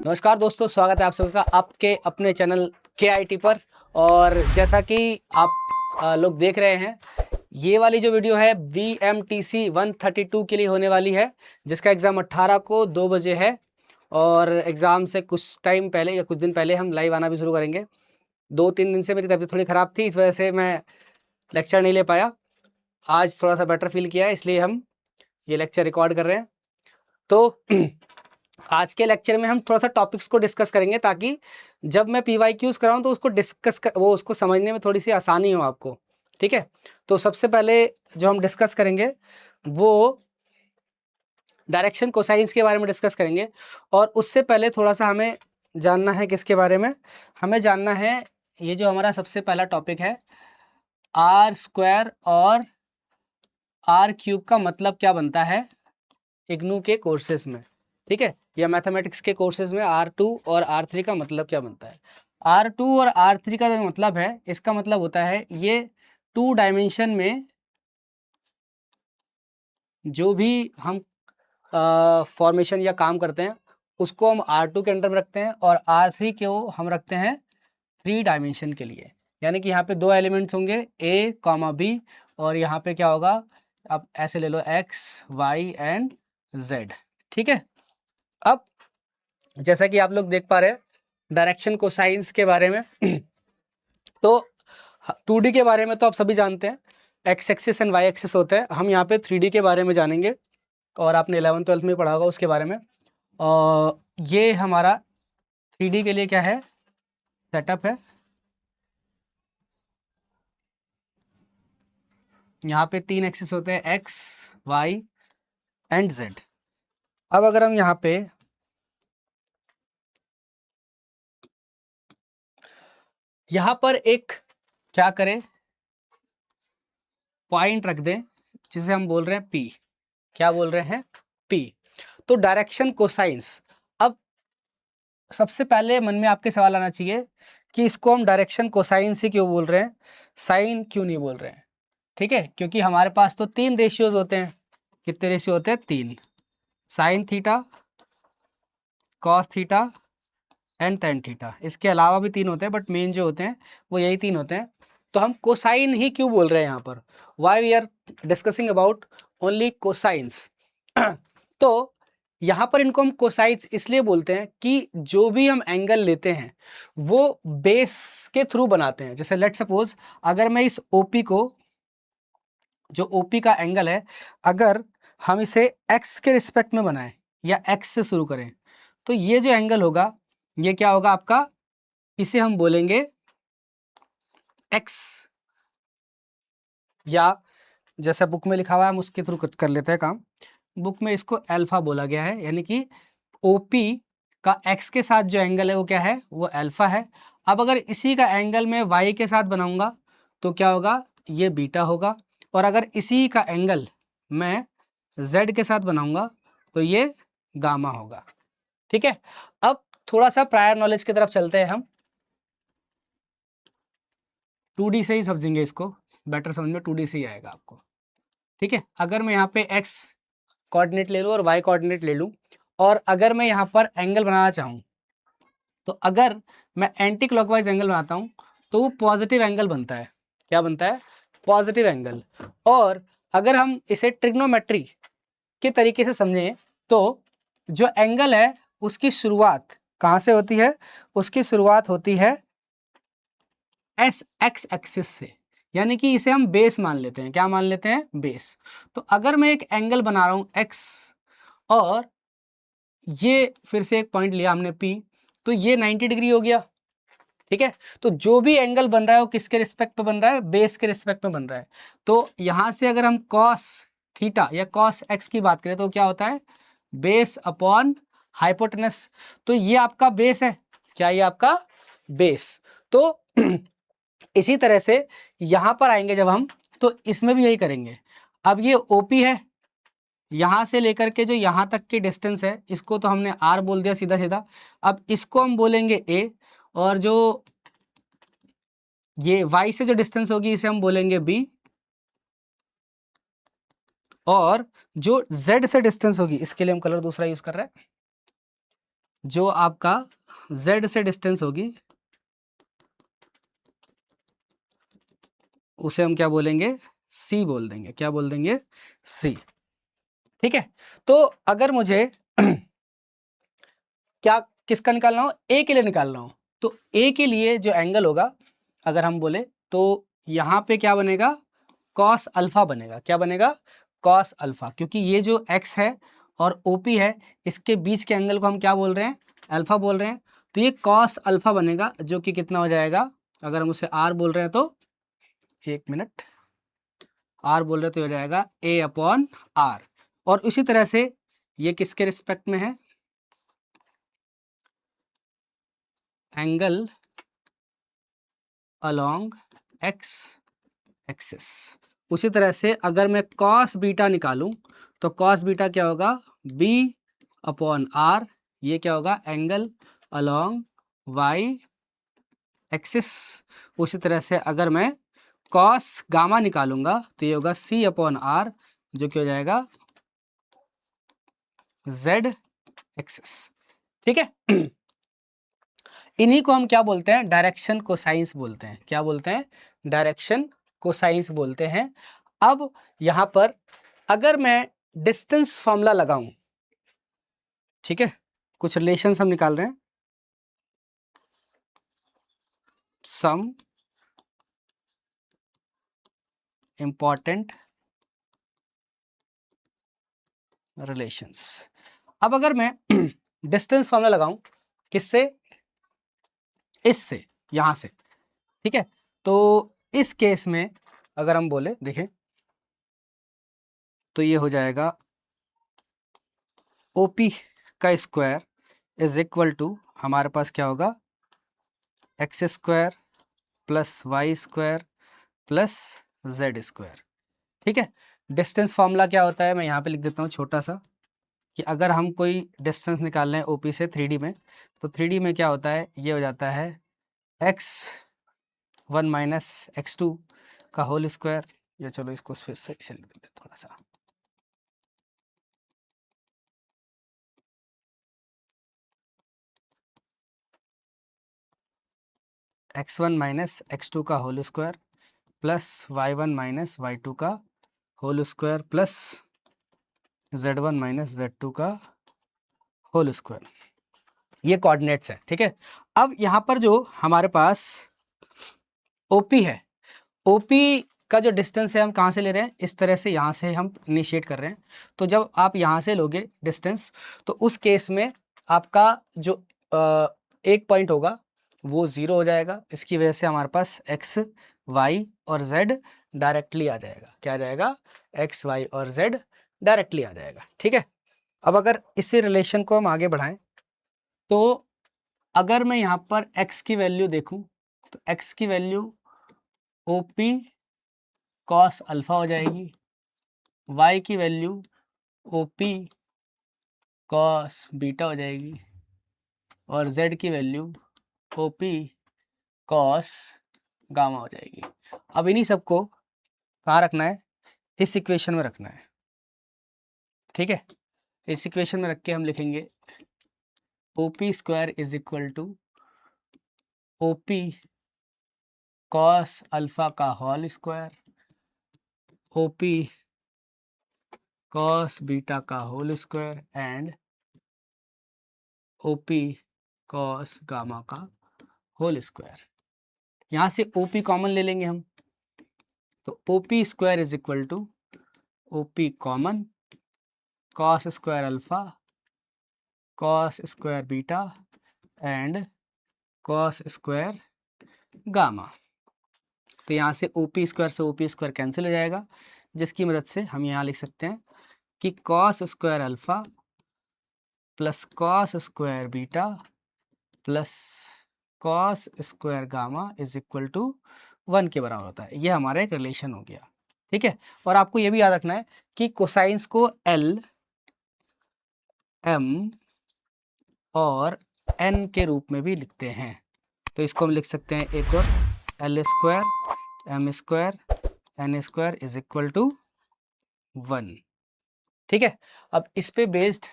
नमस्कार दोस्तों, स्वागत है आप सबका आपके अपने चैनल KIT पर। और जैसा कि आप लोग देख रहे हैं, ये वाली जो वीडियो है VMTC 132 के लिए होने वाली है, जिसका एग्ज़ाम 18 को 2 बजे है। और एग्ज़ाम से कुछ टाइम पहले या कुछ दिन पहले हम लाइव आना भी शुरू करेंगे। 2-3 दिन से मेरी तबीयत थोड़ी ख़राब थी, इस वजह से मैं लेक्चर नहीं ले पाया। आज थोड़ा सा बेटर फील किया है, इसलिए हम ये लेक्चर रिकॉर्ड कर रहे हैं। तो आज के लेक्चर में हम थोड़ा सा टॉपिक्स को डिस्कस करेंगे, ताकि जब मैं PYQs कराऊँ तो उसको उसको समझने में थोड़ी सी आसानी हो आपको। ठीक है, तो सबसे पहले जो हम डिस्कस करेंगे वो डायरेक्शन कोसाइंस के बारे में डिस्कस करेंगे। और उससे पहले थोड़ा सा हमें जानना है किसके बारे में, हमें जानना है ये जो हमारा सबसे पहला टॉपिक है, आर स्क्वायर और आर क्यूब का मतलब क्या बनता है इग्नू के कोर्सेज में। ठीक है, या मैथमेटिक्स के कोर्सेज में R2 और R3 का मतलब क्या बनता है। R2 और R3 का जो मतलब है, इसका मतलब होता है ये 2 डायमेंशन में जो भी हम फॉर्मेशन या काम करते हैं उसको हम R2 के अंडर में रखते हैं, और R3 को हम रखते हैं 3 डायमेंशन के लिए। यानी कि यहाँ पे 2 एलिमेंट्स होंगे A, B, और यहाँ पे क्या होगा, आप ऐसे ले लो X, Y एंड Z। ठीक है, अब जैसा कि आप लोग देख पा रहे हैं डायरेक्शन कोसाइंस के बारे में तो 2D के बारे में तो आप सभी जानते हैं, X axis and Y axis होते हैं। हम यहाँ पे 3D के बारे में जानेंगे, और आपने 11th-12th में पढ़ा होगा उसके बारे में। और ये हमारा 3D के लिए क्या है, सेटअप है। यहाँ पे 3 एक्सिस होते हैं, एक्स, वाई एंड जेड। अब अगर हम यहाँ पर एक क्या करें, पॉइंट रख दें जिसे हम बोल रहे हैं P। क्या बोल रहे हैं, P। तो डायरेक्शन कोसाइंस। अब सबसे पहले मन में आपके सवाल आना चाहिए कि इसको हम डायरेक्शन कोसाइंस ही क्यों बोल रहे हैं, साइन क्यों नहीं बोल रहे हैं। ठीक है, क्योंकि हमारे पास तो 3 रेशियोज होते हैं। कितने रेशियो होते हैं, 3। Sine theta, cos theta and tan theta. इसके अलावा भी 3 होते हैं, बट मेन जो होते हैं वो यही 3 होते हैं। तो हम कोसाइन ही क्यों बोल रहे हैं यहाँ पर, why we are discussing about only cosines. तो यहाँ पर इनको हम कोसाइंस इसलिए बोलते हैं कि जो भी हम एंगल लेते हैं वो बेस के थ्रू बनाते हैं। जैसे लेट सपोज, अगर मैं इस OP को, जो OP का एंगल है, अगर हम इसे x के रिस्पेक्ट में बनाएं या x से शुरू करें, तो ये जो एंगल होगा ये क्या होगा आपका, इसे हम बोलेंगे x, या जैसा बुक में लिखा हुआ है हम उसके थ्रू कर लेते हैं काम। बुक में इसको अल्फा बोला गया है, यानी कि OP का x के साथ जो एंगल है वो क्या है, वो अल्फा है। अब अगर इसी का एंगल मैं y के साथ बनाऊंगा तो क्या होगा, ये बीटा होगा। और अगर इसी का एंगल मैं z के साथ बनाऊंगा तो ये गामा होगा। ठीक है, अब थोड़ा सा प्रायर नॉलेज की तरफ चलते हैं हम। 2D से ही समझेंगे इसको, बेटर समझ में 2D से ही आएगा आपको। ठीक है, अगर मैं यहाँ पे x कोऑर्डिनेट ले लूँ और y कोऑर्डिनेट ले लूँ, और अगर मैं यहाँ पर एंगल बनाना चाहूँ, तो अगर मैं एंटी क्लॉकवाइज एंगल बनाता हूँ तो वो पॉजिटिव एंगल बनता है। क्या बनता है, पॉजिटिव एंगल। और अगर हम इसे ट्रिग्नोमेट्री के तरीके से समझें तो जो एंगल है उसकी शुरुआत कहाँ से होती है, उसकी शुरुआत होती है एक्स एक्सिस से, यानी कि इसे हम बेस मान लेते हैं। क्या मान लेते हैं, बेस। तो अगर मैं एक एंगल बना रहा हूँ x, और ये फिर से एक पॉइंट लिया हमने P, तो ये 90 डिग्री हो गया। ठीक है, तो जो भी एंगल बन रहा है वो किसके रिस्पेक्ट पे बन रहा है, बेस के रिस्पेक्ट पे बन रहा है। तो यहां से अगर हम cos थीटा या cos x की बात करें तो क्या होता है, बेस अपॉन हाइपोटेनस। तो ये आपका बेस है। क्या, ये आपका बेस। तो इसी तरह से यहां पर आएंगे जब हम, तो इसमें भी यही करेंगे। अब ये OP है, यहां से लेकर के जो यहां तक की डिस्टेंस है इसको तो हमने R बोल दिया सीधा सीधा। अब इसको हम बोलेंगे A, और जो ये y से जो डिस्टेंस होगी इसे हम बोलेंगे B, और जो z से डिस्टेंस होगी, इसके लिए हम कलर दूसरा यूज कर रहे हैं, जो आपका z से डिस्टेंस होगी उसे हम क्या बोलेंगे, c बोल देंगे। क्या बोल देंगे, c। ठीक है, तो अगर मुझे क्या किसका निकालना हो, a के लिए निकालना हो, तो a के लिए जो एंगल होगा अगर हम बोले तो यहाँ पे क्या बनेगा, कॉस अल्फा बनेगा। क्या बनेगा, कॉस अल्फा, क्योंकि ये जो x है और OP है इसके बीच के एंगल को हम क्या बोल रहे हैं, अल्फा बोल रहे हैं। तो ये कॉस अल्फा बनेगा जो कि कितना हो जाएगा, अगर हम उसे r बोल रहे हैं तो, एक मिनट, r बोल रहे हैं तो हो जाएगा a/r। और इसी तरह से ये किसके रिस्पेक्ट में है, एंगल अलोंग x एक्सिस। उसी तरह से अगर मैं कॉस बीटा निकालूं तो कॉस बीटा क्या होगा, b/r। ये क्या होगा, एंगल अलोंग y एक्सिस। उसी तरह से अगर मैं कॉस गामा निकालूंगा तो ये होगा c/r, जो कि हो जाएगा z एक्सिस। ठीक है, इन्हीं को हम क्या बोलते हैं, डायरेक्शन कोसाइंस बोलते हैं। क्या बोलते हैं, डायरेक्शन कोसाइंस बोलते हैं। अब यहां पर अगर मैं डिस्टेंस फॉर्मूला लगाऊं, ठीक है, कुछ रिलेशंस हम निकाल रहे हैं, सम इंपॉर्टेंट रिलेशंस। अब अगर मैं डिस्टेंस फॉर्मूला लगाऊं, किससे, इससे, यहां से, ठीक है, तो इस केस में अगर हम बोले, देखें तो ये हो जाएगा OP का स्क्वायर इज इक्वल टू, हमारे पास क्या होगा, X square plus Y square plus Z square. ठीक है, डिस्टेंस फार्मूला क्या होता है, मैं यहाँ पे लिख देता हूँ छोटा सा, कि अगर हम कोई डिस्टेंस निकाल रहे हैं OP से 3D में, तो 3D में क्या होता है, ये हो जाता है x1 माइनस x2 का होल स्क्वायर। या चलो इसको फिर से इसे लिख देते हैं थोड़ा सा, x1 माइनस x2 का whole square plus y1 minus y2 का whole square plus z1 minus z2 का होल स्क्वायर। ये कोऑर्डिनेट्स है। ठीक है, अब यहाँ पर जो हमारे पास OP है, OP का जो डिस्टेंस है हम कहाँ से ले रहे हैं, इस तरह से यहाँ से हम इनिशिएट कर रहे हैं। तो जब आप यहाँ से लोगे डिस्टेंस, तो उस केस में आपका जो एक पॉइंट होगा वो 0 हो जाएगा। इसकी वजह से हमारे पास x, y और z डायरेक्टली आ जाएगा। क्या आ जाएगा, x, y और z डायरेक्टली आ जाएगा। ठीक है, अब अगर इसी रिलेशन को हम आगे बढ़ाएं, तो अगर मैं यहाँ पर x की वैल्यू देखूं, तो x की वैल्यू OP कॉस अल्फा हो जाएगी, y की वैल्यू OP कॉस बीटा हो जाएगी, और z की वैल्यू OP कॉस गामा हो जाएगी। अब इन्हीं सबको कहाँ रखना है, इस इक्वेशन में रखना है। ठीक है, इस इक्वेशन में रख के हम लिखेंगे OP square is equal to OP cos alpha का whole square, OP cos beta का whole square and OP cos gamma का होल स्क्वायर। यहाँ से OP कॉमन ले लेंगे हम, तो OP square is equal to OP common cos square alpha cos square beta and cos square gamma. तो यहाँ से OP स्क्वायर से OP स्क्वायर कैंसिल हो जाएगा, जिसकी मदद से हम यहाँ लिख सकते हैं कि cos square alpha plus cos square beta plus cos square gamma is equal to 1 के बराबर होता है। ये हमारा एक रिलेशन हो गया। ठीक है, और आपको ये भी याद रखना है कि कोसाइंस को L, M और N के रूप में भी लिखते हैं। तो इसको हम लिख सकते हैं एक और, L square M square N square is equal to 1। ठीक है, अब इस पे बेस्ड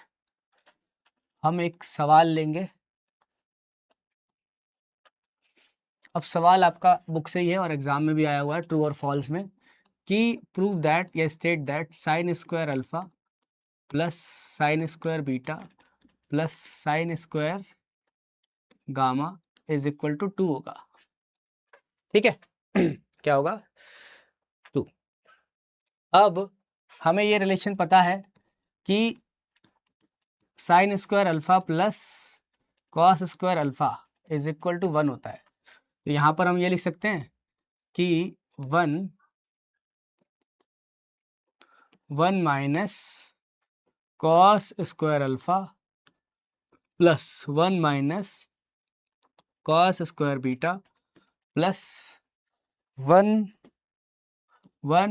हम एक सवाल लेंगे। अब सवाल आपका बुक से ही है और एग्जाम में भी आया हुआ है, ट्रू और फॉल्स में, कि प्रूव दैट या state that sine square alpha plus sine square beta plus sine square gamma is equal to 2 होगा। ठीक है क्या होगा? 2। अब हमें ये रिलेशन पता है कि sine square alpha plus cos square alpha is equal to 1 होता है। तो यहाँ पर हम ये लिख सकते हैं कि 1 minus cos square alpha plus 1 minus cos square beta plus 1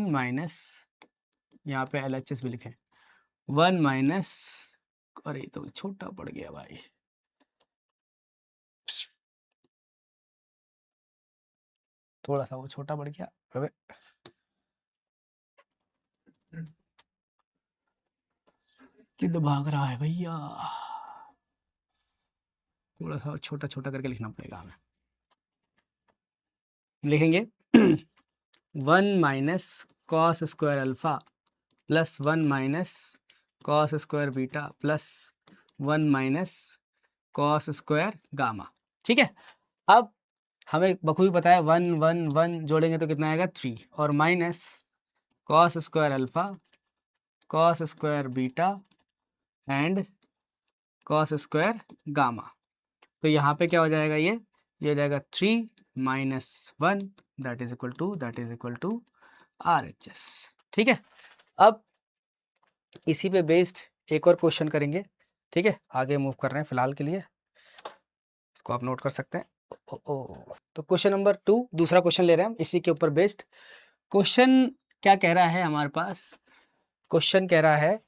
minus, यहाँ पे LHS भी लिखें, 1 माइनस, अरे तो छोटा पड़ गया भाई, थोड़ा सा वो छोटा पड़ गया। अबे किधर भाग रहा है भैया, थोड़ा सा छोटा छोटा करके लिखना पड़ेगा हमें। लिखेंगे 1 minus cos square alpha plus 1 minus cos square beta plus 1 minus cos square gamma. ठीक है, अब हमें बखूबी पता है 1 1 1 जोड़ेंगे तो कितना आएगा 3, और minus cos square alpha cos square beta and cos square gamma. तो यहाँ पे क्या हो जाएगा, ये हो जाएगा 3 minus 1 that is equal to RHS। ठीक है, अब इसी पे बेस्ड एक और क्वेश्चन करेंगे। ठीक है, आगे मूव कर रहे हैं फिलहाल के लिए, इसको आप नोट कर सकते हैं। तो क्वेश्चन नंबर 2 दूसरा क्वेश्चन ले रहे हैं हम इसी के ऊपर बेस्ड। क्वेश्चन क्या कह रहा है हमारे पास? क्वेश्चन कह रहा है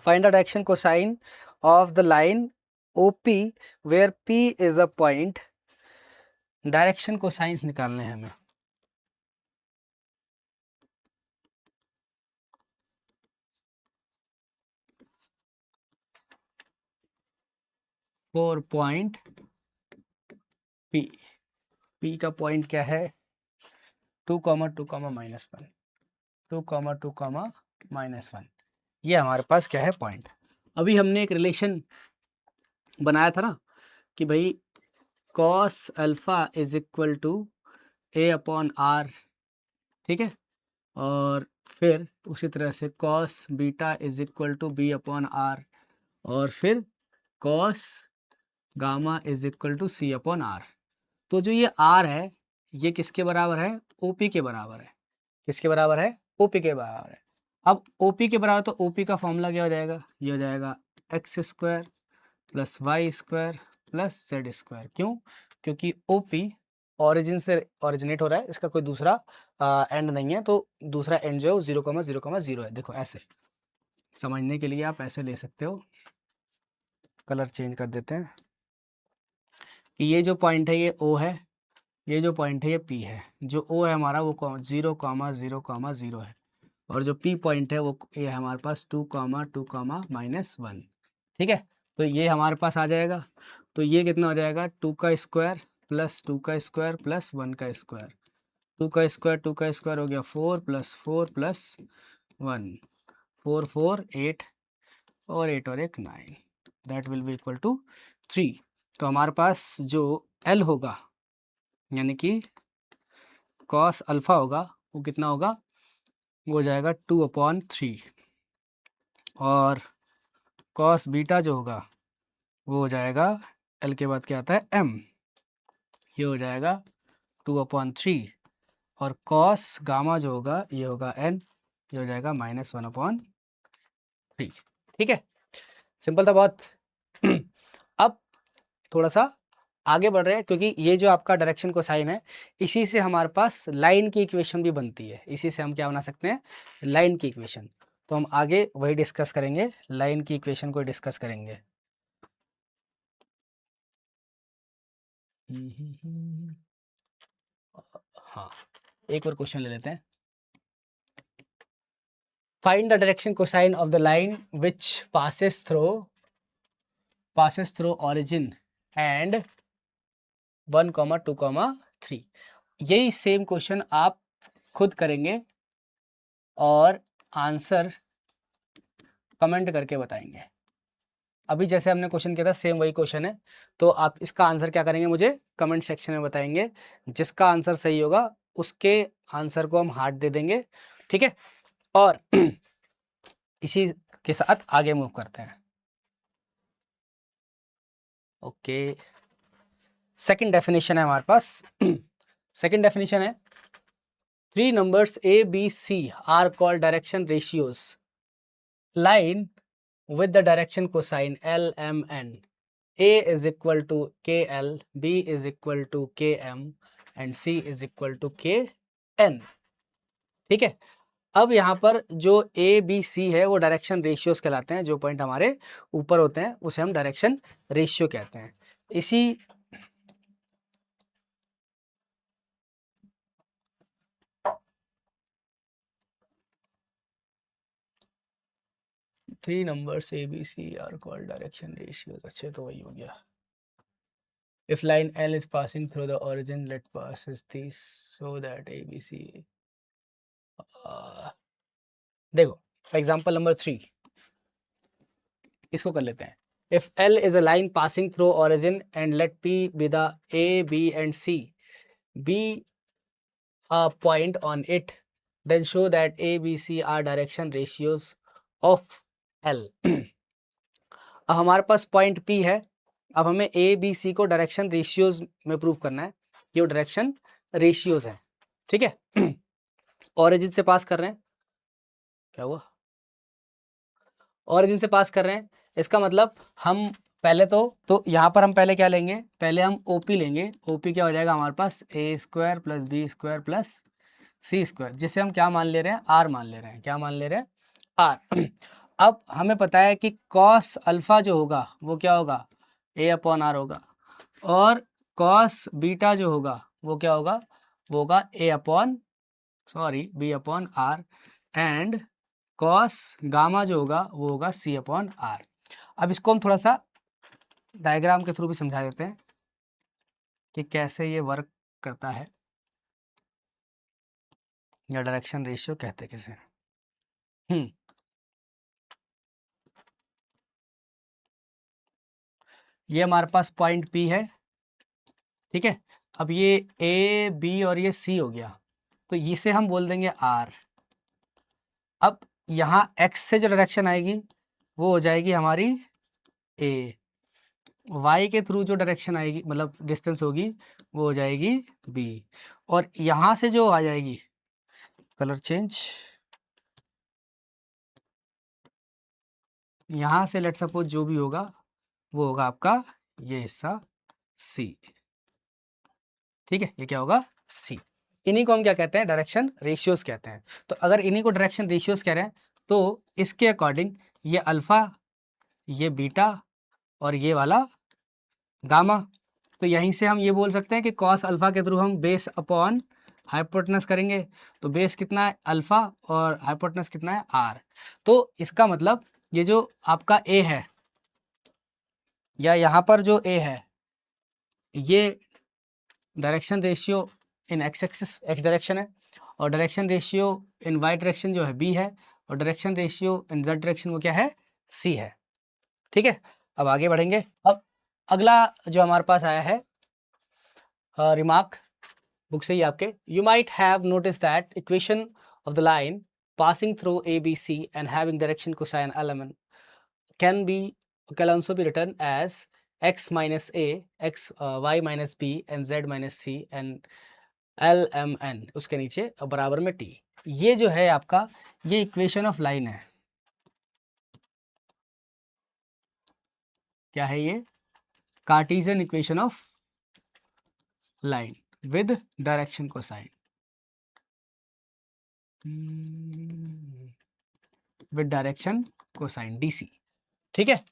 find the direction cosine of the line OP where P is the point. Direction cosines निकालने हैं हमें। फोर पॉइंट P का पॉइंट क्या है? 2, 2, -1, 2, 2, -1, ये हमारे पास क्या है पॉइंट। अभी हमने एक रिलेशन बनाया था ना कि भाई cos alpha is equal to A/R। ठीक है, और फिर उसी तरह से cos beta is equal to B/R, और फिर cos gamma is equal to C/R। तो जो ये R है ये किसके बराबर है? OP के बराबर है। किसके बराबर है? OP के बराबर है। अब OP के बराबर तो OP का फॉर्मूला क्या हो जाएगा? ये हो जाएगा x square plus Y square plus Z square. क्यों? क्योंकि OP ऑरिजिन से ऑरिजिनेट हो रहा है, इसका कोई दूसरा एंड नहीं है, तो दूसरा एंड जो है वो 0,0,0 है। देखो ऐसे समझने के लिए आप ऐसे ले सकते हो, कलर चेंज कर देते हैं कि ये जो पॉइंट है ये O है, ये जो पॉइंट है ये P है। जो O है हमारा वो 0,0,0 है, और जो P पॉइंट है वो ये है हमारे पास 2, 2, -1। ठीक है, तो ये हमारे पास आ जाएगा। तो ये कितना हो जाएगा? 2 का स्क्वायर प्लस 2 का स्क्वायर प्लस 1 का स्क्वायर। 2 का स्क्वायर हो गया 4 प्लस 4 प्लस 1, 4 4 8, और 8 और 1 9, that will be equal to 3। तो हमारे पास जो L होगा यानी कि कॉस अल्फा होगा वो कितना होगा? वो हो जाएगा 2/3, और कॉस बीटा जो होगा वो हो जाएगा L के बाद क्या आता है M, ये हो जाएगा 2/3, और कॉस गामा जो होगा ये होगा N, ये हो जाएगा -1/3। ठीक है, सिंपल था बहुत। अब थोड़ा सा आगे बढ़ रहे हैं, क्योंकि ये जो आपका डायरेक्शन कोसाइन है इसी से हमारे पास लाइन की इक्वेशन भी बनती है। इसी से हम क्या बना सकते हैं? लाइन की इक्वेशन। तो हम आगे वही डिस्कस करेंगे, लाइन की इक्वेशन को डिस्कस करेंगे। हाँ, एक और क्वेश्चन ले लेते हैं। Find the direction cosine of the line which passes through passes through origin and 1, 2, 3। यही सेम क्वेश्चन आप खुद करेंगे और आंसर कमेंट करके बताएंगे। अभी जैसे हमने क्वेश्चन किया था सेम वही क्वेश्चन है, तो आप इसका आंसर क्या करेंगे मुझे कमेंट सेक्शन में बताएंगे। जिसका आंसर सही होगा उसके आंसर को हम हार्ट दे देंगे, ठीक है। और इसी के साथ आगे मूव करते हैं। ओके, सेकंड डेफिनेशन है हमारे पास। सेकंड डेफिनेशन है 3 numbers A, B, C are called direction ratios. Line with the direction cosine L, M, N. A is equal to KL, B is equal to KM and C is equal to KN। ठीक है, अब यहाँ पर जो A, B, C है वो direction ratios कहलाते हैं। जो पॉइंट हमारे ऊपर होते हैं उसे हम डायरेक्शन रेशियो कहते हैं। इसी 3 numbers A, B, C are called direction ratios। अच्छे तो वही हो गया। If line L is passing through the origin, let passes this so that A, B, C। देखो एग्जाम्पल नंबर 3 इसको कर लेते हैं। If L is a line passing through origin and let P be the A, B and C be a point on it, then show that A, B, C are direction ratios of L। अब हमारे पास point P है। अब हमें A, B, C को direction ratios में prove करना है। ये डायरेक्शन रेशियोज है, ठीक है। ऑरिजिन से पास कर रहे हैं, क्या हुआ, ऑरिजिन से पास कर रहे हैं। इसका मतलब हम पहले तो यहाँ पर हम पहले क्या लेंगे, पहले हम OP लेंगे। OP क्या हो जाएगा हमारे पास A² + B² + C², जिसे हम क्या मान ले रहे हैं, R मान ले रहे हैं। क्या मान ले रहे हैं, R। अब हमें पता है कि cos अल्फा जो होगा वो क्या होगा, A/R होगा, और cos बीटा जो होगा वो क्या होगा, वो होगा B/R, एंड cos गामा जो होगा वो होगा C/R। अब इसको हम थोड़ा सा डायग्राम के थ्रू भी समझा देते हैं कि कैसे ये वर्क करता है, या डायरेक्शन रेशियो कहते हैं किसे। ये हमारे पास पॉइंट P है, ठीक है। अब ये A, B और ये C हो गया, तो इसे हम बोल देंगे R। अब यहाँ X से जो डायरेक्शन आएगी वो हो जाएगी हमारी A, Y के थ्रू जो डायरेक्शन आएगी मतलब डिस्टेंस होगी वो हो जाएगी B, और यहाँ से जो आ जाएगी, कलर चेंज, यहाँ से लेट सपोज जो भी होगा वो होगा आपका ये हिस्सा C, ठीक है। ये क्या होगा, C। इन्हीं को हम क्या कहते हैं, डायरेक्शन रेशियोज कहते हैं। तो अगर इन्हीं को डायरेक्शन रेशियोज कह रहे हैं तो इसके अकॉर्डिंग ये अल्फा, ये बीटा और ये वाला गामा, तो यहीं से हम ये बोल सकते हैं कि cos अल्फा के थ्रू हम बेस अपॉन हाइपोटेनस करेंगे। तो बेस कितना है अल्फा और हाइपोटेनस कितना है R। तो इसका मतलब ये जो आपका A है, या यहाँ पर जो A है, ये direction ratio in x axis x direction है, और direction ratio in y direction जो है B है, और direction ratio in Z direction वो क्या है, C है, ठीक है। अब आगे बढ़ेंगे। अब अगला जो हमारे पास आया है रिमार्क बुक से ही आपके, you might have notice that equation of the line passing through ABC and having direction cosine element can also be written as x minus a, x y minus b and z minus c and l m n, उसके नीचे बराबर में t। ये जो है आपका ये equation of line है। क्या है ये, Cartesian equation of line with direction cosine, with direction cosine DC, ठीक है।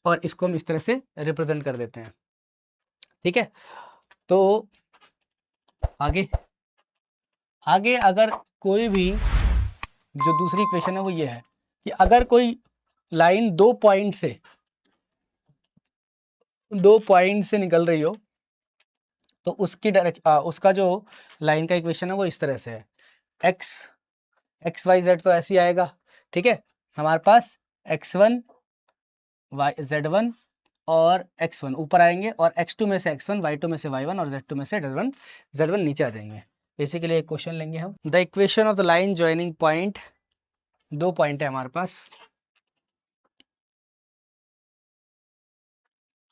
और इसको हम इस तरह से रिप्रेजेंट कर देते हैं, ठीक है। तो आगे अगर कोई भी जो दूसरी इक्वेशन है वो ये है कि अगर कोई लाइन 2 पॉइंट से दो पॉइंट से निकल रही हो तो उसकी उसका जो लाइन का इक्वेशन है वो इस तरह से है, एक्स वाई जेड तो ऐसे ही आएगा, ठीक है। हमारे पास x1 z1 और x1 ऊपर आएंगे और x2 में से x1, y2 में से y1 और z2 में से z1 नीचे आ जाएंगे। इसी के लिए एक क्वेश्चन लेंगे हम। The equation of the line joining point, दो पॉइंट है हमारे पास,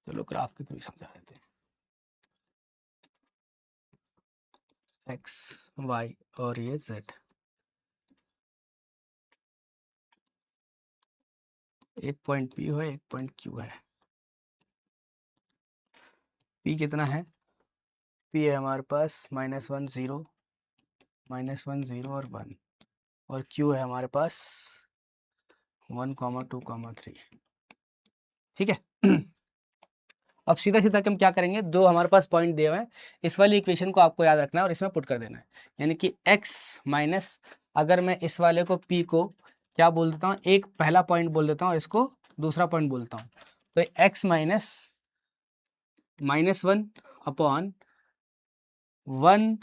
चलो ग्राफ के थ्रू समझा देते हैं। एक्स वाई और ये जेड, एक पॉइंट पी है, एक पॉइंट क्यू है। पी कितना है, पी है हमारे पास -1 0 -1 0 और 1, और क्यू है हमारे पास 1 2 3, ठीक है। अब सीधा सीधा हम क्या करेंगे, दो हमारे पास पॉइंट दिए हुए हैं, इस वाली इक्वेशन को आपको याद रखना है और इसमें पुट कर देना है। यानी कि x माइनस, अगर मैं इस वाले को p को क्या बोल देता हूँ, एक पहला पॉइंट बोल देता हूँ, इसको दूसरा पॉइंट बोलता हूँ, तो x -1 upon 1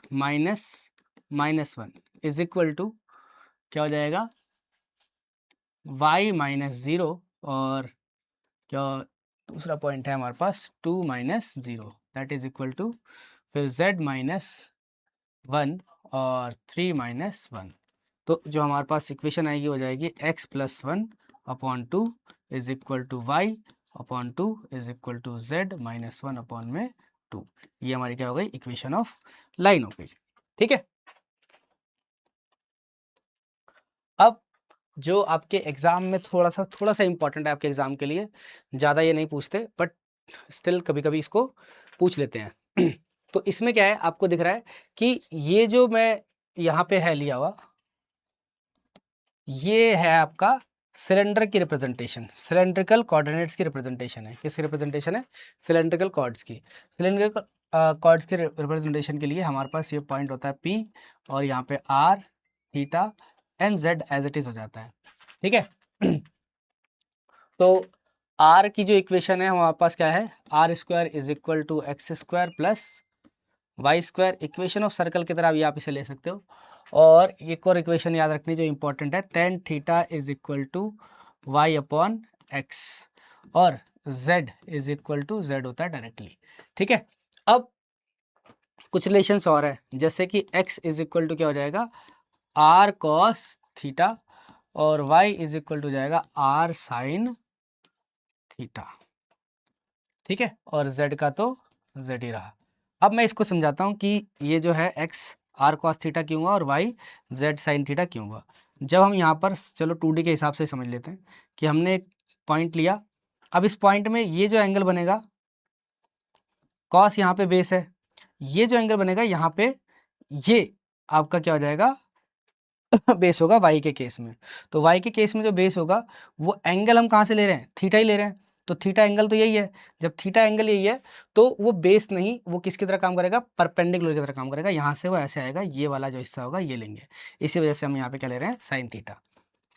-1 is equal to क्या हो जाएगा, y -0 और क्या दूसरा पॉइंट है हमारे पास 2 -0 दैट इज इक्वल टू फिर z -1 और 3 -1। तो जो हमारे पास इक्वेशन आएगी हो जाएगी x + 1 upon 2 is equal to y upon 2 is equal to z -1 upon में 2। ये हमारी क्या हो गई, इक्वेशन ऑफ लाइन हो गई, ठीक है। अब जो आपके एग्जाम में थोड़ा सा इंपॉर्टेंट है आपके एग्जाम के लिए, ज़्यादा ये नहीं पूछते बट स्टिल कभी कभी इसको पूछ लेते हैं। तो इसमें क्या है, आपको दिख रहा है कि ये जो मैं यहाँ पे है लिया हुआ, ये है आपका सिलेंडर की रिप्रेजेंटेशन, सिलेंड्रिकल कोऑर्डिनेट्स की रिप्रेजेंटेशन है। किसकी रिप्रेजेंटेशन है, सिलेंड्रिकल कॉर्ड्स की। सिलेंड्रिकल कॉर्ड्स के रिप्रेजेंटेशन के लिए हमारे पास ये पॉइंट होता है P और यहाँ पे R, theta and Z as it is हो जाता है, ठीक है। तो R की जो इक्वेशन है हमारे पास क्या है, R² is equal to x² plus y², equation of circle की तरह भी आप इसे ले सकते हो। और एक और इक्वेशन याद रखनी जो इंपॉर्टेंट है, tan theta is equal to y upon x और z is equal to z होता है डायरेक्टली, ठीक है। अब कुछ रिलेशंस और है, जैसे कि x इज इक्वल टू क्या हो जाएगा, r cos थीटा और y इज इक्वल टू जाएगा r sin थीटा, ठीक है। और z का तो z ही रहा। अब मैं इसको समझाता हूँ कि ये जो है x r cos थीटा क्यों हुआ और y z sin थीटा क्यों हुआ। जब हम यहाँ पर चलो 2D के हिसाब से समझ लेते हैं कि हमने एक पॉइंट लिया, अब इस पॉइंट में ये जो एंगल बनेगा, cos यहाँ पे बेस है, ये जो एंगल बनेगा यहाँ पे, ये आपका क्या हो जाएगा, बेस होगा y के केस में। तो y के केस में जो बेस होगा वो एंगल हम कहाँ से ले रहे हैं, थीटा ही ले रहे हैं। तो थीटा एंगल तो यही है, जब थीटा एंगल यही है तो वो बेस नहीं, वो किसकी तरह काम करेगा, परपेंडिकुलर की तरह काम करेगा। यहाँ से वो ऐसे आएगा, ये वाला जो हिस्सा होगा ये लेंगे, इसी वजह से हम यहाँ पे क्या ले रहे हैं, साइन थीटा,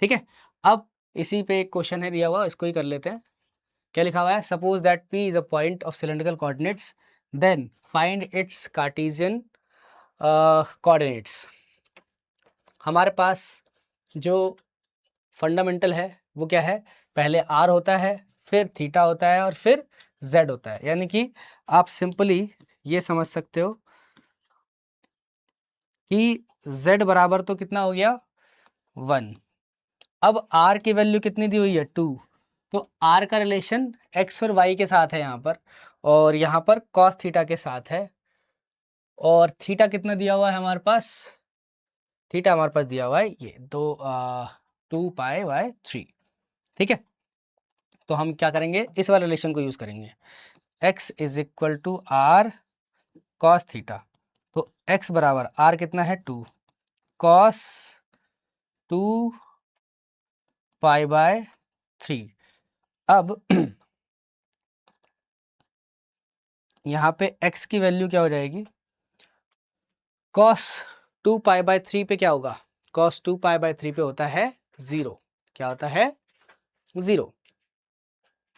ठीक है। अब इसी पे एक क्वेश्चन है दिया हुआ, इसको ही कर लेते हैं। क्या लिखा हुआ है, suppose that P is a point of cylindrical coordinates then find its Cartesian coordinates. हमारे पास जो फंडामेंटल है वो क्या है, पहले r होता है, फिर थीटा होता है और फिर z होता है। यानी कि आप सिंपली ये समझ सकते हो कि z बराबर तो कितना हो गया 1, अब r की वैल्यू कितनी दी हुई है 2, तो r का रिलेशन x और y के साथ है यहाँ पर, और यहाँ पर cos थीटा के साथ है, और थीटा कितना दिया हुआ है हमारे पास, थीटा हमारे पास दिया हुआ है ये 2π/3, ठीक है। तो हम क्या करेंगे, इस वाले रिलेशन को यूज करेंगे, x is equal to r cos theta. तो x बराबर r कितना है 2 कॉस 2π/3। अब यहाँ पे x की वैल्यू क्या हो जाएगी, कॉस 2π/3 पे क्या होगा, कॉस 2π/3 पे होता है 0, क्या होता है 0।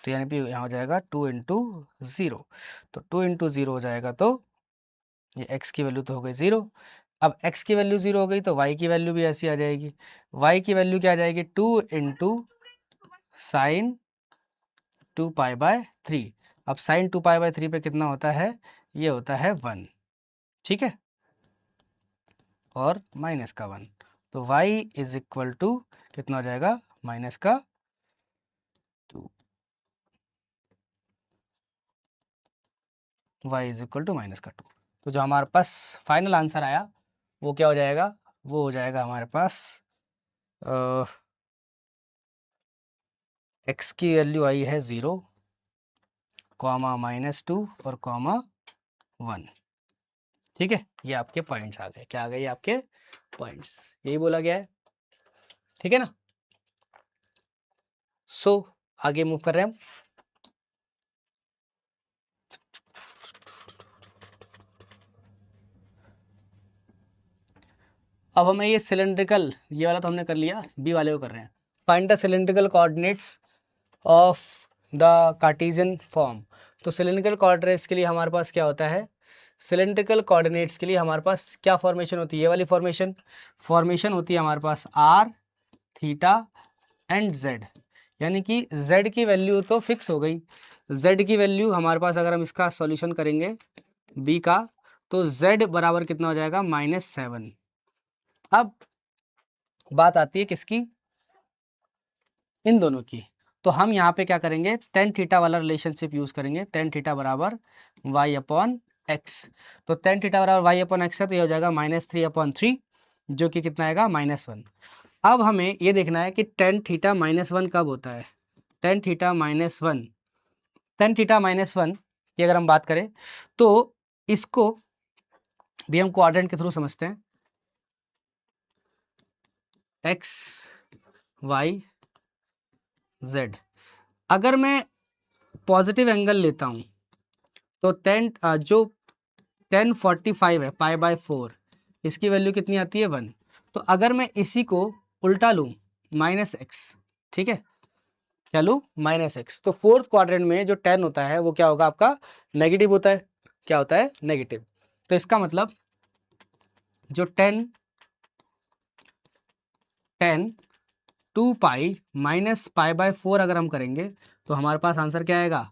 तो यानी कि यहाँ हो जाएगा 2 इंटू 0। तो 2 इंटू 0 हो जाएगा, तो ये x की वैल्यू तो हो गई 0। अब x की वैल्यू 0 हो गई तो y की वैल्यू भी ऐसी आ जाएगी। y की वैल्यू क्या आ जाएगी, 2 इंटू साइन 2π/3। अब साइन 2π/3 पे कितना होता है, ये होता है 1, ठीक है, और माइनस का 1। तो y इज इक्वल टू कितना हो जाएगा, माइनस का 2। y is equal to minus का 2। तो जो हमारे पास फाइनल आंसर आया वो क्या हो जाएगा, वो हो जाएगा हमारे पास x की वैल्यू आई है 0, कॉमा -2 और कॉमा 1। ठीक है, ये आपके पॉइंट्स आ गए। क्या आ गए, आपके पॉइंट्स, यही बोला गया है, ठीक है ना। सो आगे मूव कर रहे हैं हम। अब हमें ये सिलेंड्रिकल, ये वाला तो हमने कर लिया, बी वाले को कर रहे हैं। Find the cylindrical coordinates of the Cartesian form. तो सिलेंड्रिकल कोऑर्डिनेट्स के लिए हमारे पास क्या होता है, सिलेंड्रिकल कोऑर्डिनेट्स के लिए हमारे पास क्या फॉर्मेशन होती है, ये वाली फॉर्मेशन होती है हमारे पास r, थीटा एंड z। यानी कि z की वैल्यू तो फिक्स हो गई, z की वैल्यू हमारे पास, अगर हम इसका सॉल्यूशन करेंगे b का, तो z बराबर कितना हो जाएगा, -7। अब बात आती है किसकी, इन दोनों की। तो हम यहाँ पे क्या करेंगे, टेन थीटा वाला रिलेशनशिप यूज करेंगे, टेन थीटा बराबर y/x। तो टेन थीटा बराबर y/x है, तो ये हो जाएगा -3/3, जो कि कितना आएगा, -1। अब हमें ये देखना है कि टेन थीटा -1 कब होता है। टेन थीटा -1, टेन थीटा -1 की अगर हम बात करें तो इसको भी हम क्वाड्रेंट के थ्रू समझते हैं, x y z। अगर मैं पॉजिटिव एंगल लेता हूं तो जो 1045 है π/4, इसकी वैल्यू कितनी आती है, 1। तो अगर मैं इसी को उल्टा लूँ, -x, ठीक है, क्या लूँ, -x, तो फोर्थ क्वाड्रेंट में जो 10 होता है वो क्या होगा, आपका नेगेटिव होता है। क्या होता है, नेगेटिव। तो इसका मतलब जो 10 2π -π/4 अगर हम करेंगे तो हमारे पास आंसर क्या आएगा,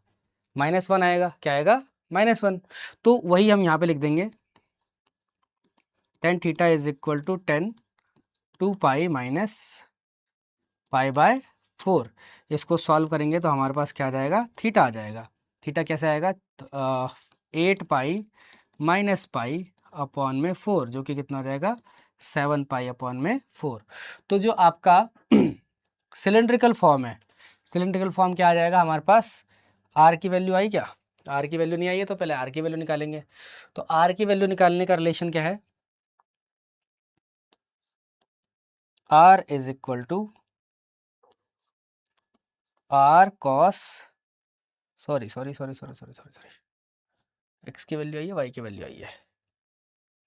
-1 आएगा। क्या आएगा, -1। तो वही हम यहाँ पे लिख देंगे, tan theta is equal to 2π -π/4। इसको सॉल्व करेंगे तो हमारे पास क्या आ जाएगा, थीटा आ जाएगा। थीटा कैसे आएगा, 8π -π/4, जो कि कितना हो जाएगा, 7π/4। तो जो आपका सिलेंड्रिकल फॉर्म है, सिलेंड्रिकल फॉर्म क्या आ जाएगा हमारे पास, आर की वैल्यू आई, क्या आर की वैल्यू नहीं आई है, तो पहले आर की वैल्यू निकालेंगे। तो आर की वैल्यू निकालने का रिलेशन क्या है, r is equal to r cos, sorry, x की वैल्यू आई है, वाई की वैल्यू आई है,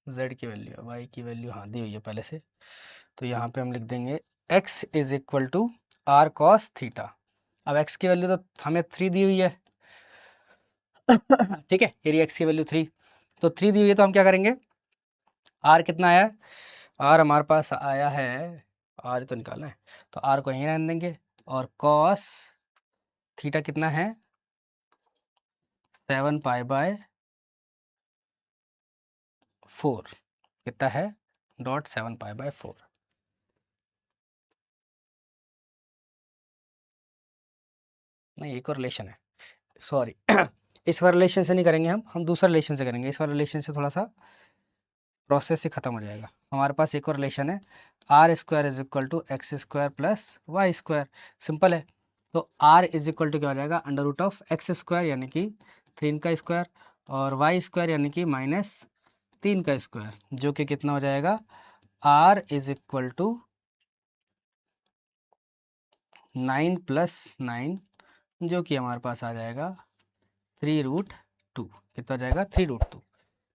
जेड की वैल्यू है, वाई की वैल्यू हाँ दी हुई है पहले से। तो यहाँ पे हम लिख देंगे x is equal to r cos theta. अब एक्स की वैल्यू तो हमें 3 दी हुई है, ठीक है, ये एक्स की वैल्यू 3, तो 3 दी हुई है, तो हम क्या करेंगे, आर कितना आया है, आर हमारे पास आया है, आर तो निकालना है, तो आर को यहीं रहने देंगे, और कॉस थीटा कितना है, 7π/4 कितना है, .7π/4। नहीं, एक और रिलेशन है, सॉरी, इस वाले रिलेशन से नहीं करेंगे, हम दूसरा रिलेशन से करेंगे। इस वाले रिलेशन से थोड़ा सा प्रोसेस से ख़त्म हो जाएगा। हमारे पास एक और रिलेशन है, r² is equal to x² plus y²। Simple है। तो r इज इक्वल टू क्या हो जाएगा, √(x²) यानी कि 3 का स्क्वायर, और y² यानी कि -3 का स्क्वायर, जो कि कितना हो जाएगा, r इज इक्वल टू 9 + 9, जो कि हमारे पास आ जाएगा 3√2। कितना हो जाएगा, 3√2।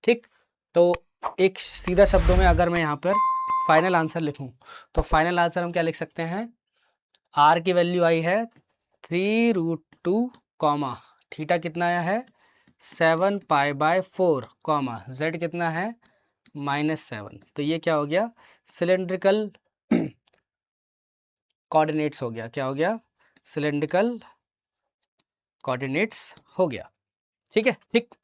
ठीक, तो एक सीधा शब्दों में अगर मैं यहाँ पर फाइनल आंसर लिखूँ, तो फाइनल आंसर हम क्या लिख सकते हैं, आर की वैल्यू आई है 3√2 कॉमा थीटा कितना आया है 7π/4 कॉमा z कितना है -7। तो ये क्या हो गया सिलेंड्रिकल कोऑर्डिनेट्स हो गया। क्या हो गया सिलेंड्रिकल कोऑर्डिनेट्स हो गया। ठीक है ठीक।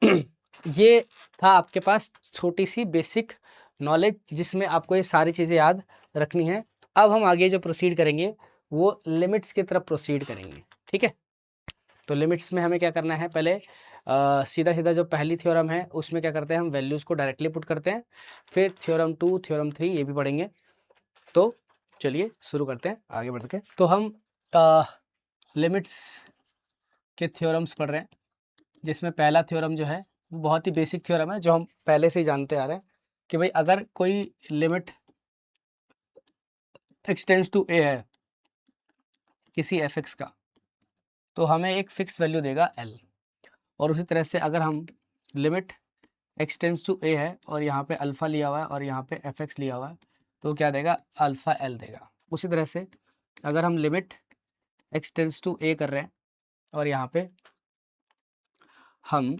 ये था आपके पास छोटी सी बेसिक नॉलेज जिसमें आपको ये सारी चीज़ें याद रखनी है। अब हम आगे जो प्रोसीड करेंगे वो लिमिट्स की तरफ प्रोसीड करेंगे। ठीक है तो लिमिट्स में हमें क्या करना है पहले सीधा सीधा जो पहली थ्योरम है उसमें क्या करते हैं हम वैल्यूज़ को डायरेक्टली पुट करते हैं। फिर थ्योरम 2 थ्योरम 3 ये भी पढ़ेंगे। तो चलिए शुरू करते हैं आगे बढ़ के। तो हम लिमिट्स के थ्योरम्स पढ़ रहे हैं जिसमें पहला थ्योरम जो है वो बहुत ही बेसिक थ्योरम है जो हम पहले से ही जानते आ रहे हैं कि भाई अगर कोई लिमिट एक्सटेंड्स टू ए है किसी एफ एक्स का तो हमें एक फिक्स वैल्यू देगा एल। और उसी तरह से अगर हम लिमिट एक्सटेंड्स टू ए है और यहाँ पे अल्फ़ा लिया हुआ है और यहाँ पे एफ एक्स लिया हुआ है तो क्या देगा अल्फ़ा एल देगा। उसी तरह से अगर हम लिमिट एक्सटेंड्स टू ए कर रहे हैं और यहाँ पे हम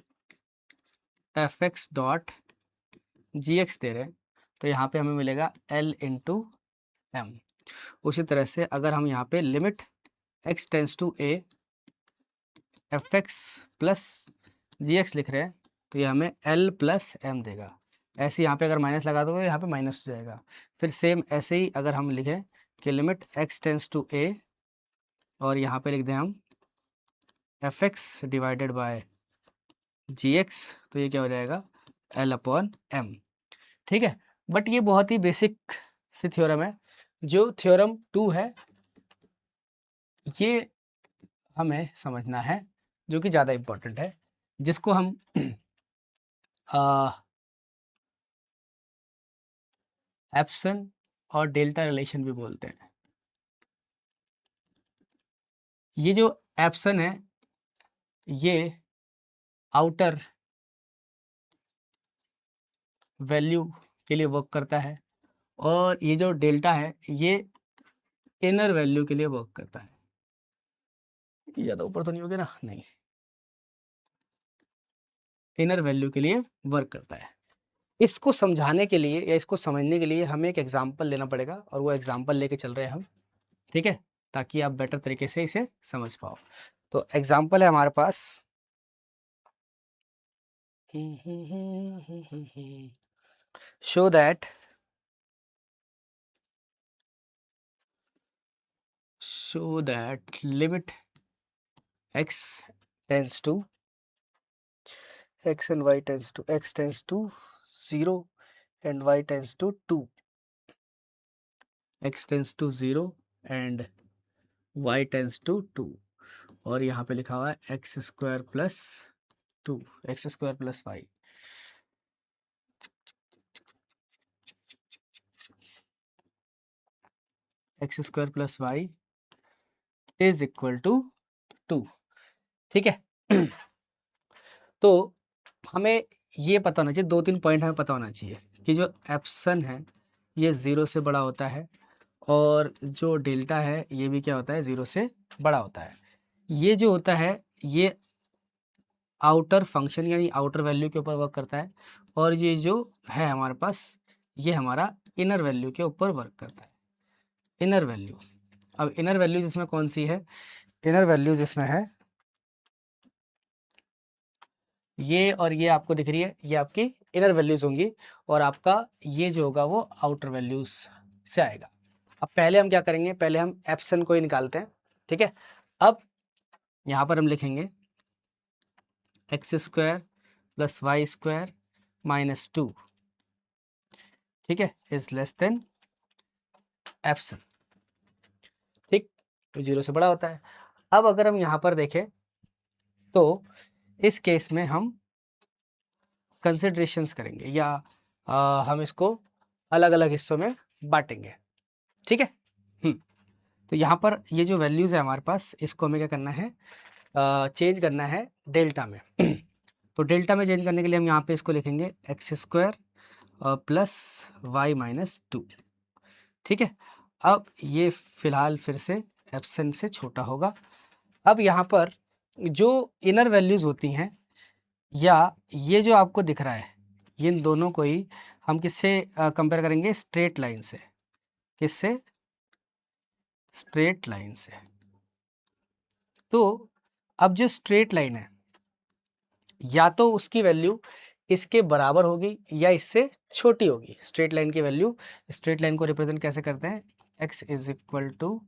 F X dot G X दे रहे हैं तो यहाँ पे हमें मिलेगा एल इंटू एम। उसी तरह से अगर हम यहाँ पे limit x tends to a f x plus g x लिख रहे हैं तो ये हमें एल प्लस एम देगा। ऐसे यहाँ पे अगर माइनस लगा दोगे यहाँ पे माइनस हो जाएगा। फिर सेम ऐसे ही अगर हम लिखें कि limit x tends to a और यहाँ पे लिख दें हम F x divided by g x तो ये क्या हो जाएगा एल अपॉन एम। ठीक है बट ये बहुत ही बेसिक सी थ्योरम है। जो थ्योरम 2 है ये हमें समझना है जो कि ज़्यादा इम्पोर्टेंट है जिसको हम एप्सन और डेल्टा रिलेशन भी बोलते हैं। ये जो एप्सन है ये आउटर वैल्यू के लिए वर्क करता है और ये जो डेल्टा है ये इनर वैल्यू के लिए वर्क करता है। ये ज़्यादा ऊपर तो नहीं हो गया ना, नहीं, इनर वैल्यू के लिए वर्क करता है। इसको समझाने के लिए या इसको समझने के लिए हमें एक एग्जाम्पल लेना पड़ेगा और वो एग्जाम्पल लेके चल रहे हैं हम। ठीक है ताकि आप बेटर तरीके से इसे समझ पाओ। तो एग्जाम्पल है हमारे पास show that limit x tends to x and y tends to x tends to 0 and y tends to 2, x tends to 0 and y tends to 2 और यहाँ पे लिखा हुआ है x square plus 2 x square plus y. X square plus Y is equal to 2। ठीक है तो हमें ये पता होना चाहिए, 2-3 पॉइंट हमें पता होना चाहिए कि जो एप्सन है ये 0 से बड़ा होता है और जो डेल्टा है ये भी क्या होता है 0 से बड़ा होता है। ये जो होता है ये आउटर फंक्शन यानी आउटर वैल्यू के ऊपर वर्क करता है और ये जो है हमारे पास ये हमारा इनर वैल्यू के ऊपर वर्क करता है। इनर वैल्यू, अब इनर वैल्यू जिसमें कौन सी है, इनर वैल्यू जिसमें है ये और ये आपको दिख रही है, ये आपकी इनर वैल्यूज होंगी और आपका ये जो होगा वो आउटर वैल्यूज से आएगा। अब पहले हम क्या करेंगे, पहले हम एप्सन को ही निकालते हैं। ठीक है अब यहाँ पर हम लिखेंगे x square plus Y square minus 2 ठीक है इज लेस देन एप्सन। ठीक तो 0 से बड़ा होता है। अब अगर हम यहाँ पर देखें तो इस केस में हम कंसिडरेशंस करेंगे या हम इसको अलग अलग हिस्सों में बांटेंगे। ठीक है तो यहाँ पर ये जो वैल्यूज़ है हमारे पास इसको हमें क्या करना है चेंज करना है डेल्टा में। तो डेल्टा में चेंज करने के लिए हम यहाँ पे इसको लिखेंगे x square plus y minus 2। ठीक है अब ये फिलहाल फिर से एप्सन से छोटा होगा अब यहाँ पर जो इनर वैल्यूज़ होती हैं या ये जो आपको दिख रहा है, ये इन दोनों को ही हम किससे कंपेयर करेंगे? स्ट्रेट लाइन से। किससे? स्ट्रेट लाइन से। तो अब जो स्ट्रेट लाइन है, या तो उसकी वैल्यू इसके बराबर होगी या इससे छोटी होगी। स्ट्रेट लाइन की वैल्यू, स्ट्रेट लाइन को रिप्रेजेंट कैसे करते हैं? x is equal to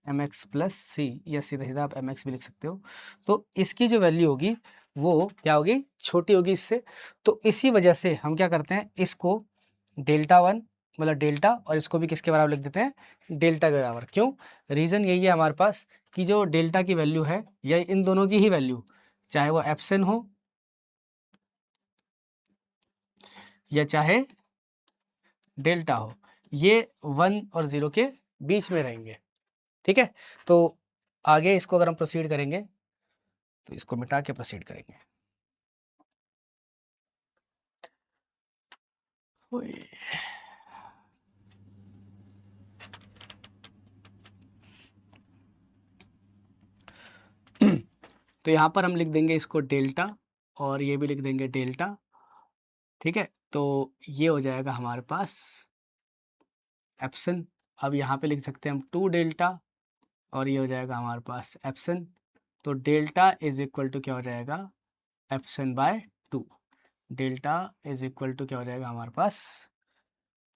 M X plus C, या सीधा सीधा आप एम एक्स भी लिख सकते हो। तो इसकी जो वैल्यू होगी वो क्या होगी? छोटी होगी इससे। तो इसी वजह से हम क्या करते हैं, इसको डेल्टा वन मतलब डेल्टा, और इसको भी किसके बराबर लिख देते हैं? डेल्टा के बराबर। क्यों? रीज़न यही है हमारे पास कि जो डेल्टा की वैल्यू है, या इन दोनों की ही वैल्यू, चाहे वो एप्सिलॉन हो या चाहे डेल्टा हो, ये 1 और 0 के बीच में रहेंगे। ठीक है, तो आगे इसको अगर हम प्रोसीड करेंगे तो इसको मिटा के प्रोसीड करेंगे। तो यहाँ पर हम लिख देंगे इसको डेल्टा, और ये भी लिख देंगे डेल्टा। ठीक है, तो ये हो जाएगा हमारे पास एप्सिलॉन। अब यहाँ पे लिख सकते हैं हम 2 डेल्टा, और ये हो जाएगा हमारे पास एप्सिलॉन। तो डेल्टा इज इक्वल टू क्या हो जाएगा? Epsilon by 2। Delta is equal to क्या हो जाएगा हमारे पास?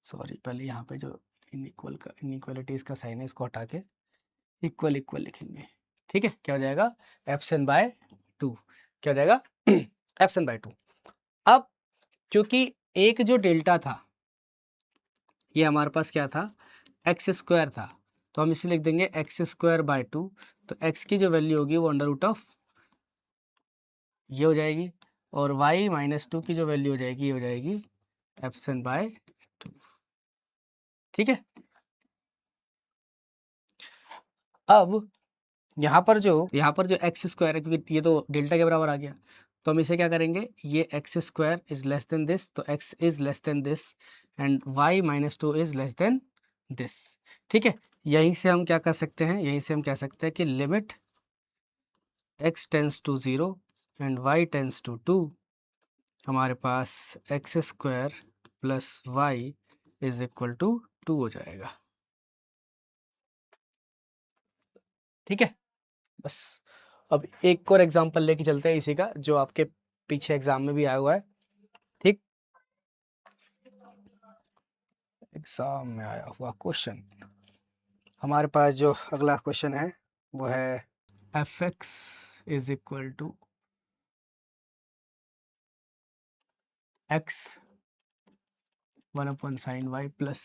सॉरी, पहले यहाँ पे जो इनइक्वालिटीज़ का साइन है इसको हटा के इक्वल इक्वल लिखेंगे। ठीक है, क्या हो जाएगा? Epsilon by 2। क्या हो जाएगा? Epsilon by 2। अब क्योंकि एक जो डेल्टा था, ये हमारे पास क्या था? एक्स स्क्वायर था, तो हम इसे लिख देंगे एक्स स्क्वायर बाय 2। तो एक्स की जो वैल्यू होगी वो अंडर रूट ऑफ ये हो जाएगी, और y माइनस 2 की जो वैल्यू हो जाएगी ये हो जाएगी एप्सिलॉन बाय 2। ठीक है, अब यहाँ पर जो एक्स स्क्वायर है, क्योंकि ये तो डेल्टा के बराबर आ गया, तो हम इसे क्या करेंगे? ये X square is less than this, तो X is less than this, and Y minus 2 is less than this. ठीक है, यहीं से हम क्या कर सकते हैं? यहीं से हम कह सकते हैं कि limit x tends to 0 and y tends to 2, हमारे पास X square plus Y is equal to 2 हो जाएगा। ठीक है, बस अब एक और एग्जांपल लेके चलते हैं इसी का, जो आपके पीछे एग्जाम में भी आया हुआ है। ठीक, एग्जाम में आया हुआ क्वेश्चन, हमारे पास जो अगला क्वेश्चन है वो है f x is equal to x 1 upon sine y plus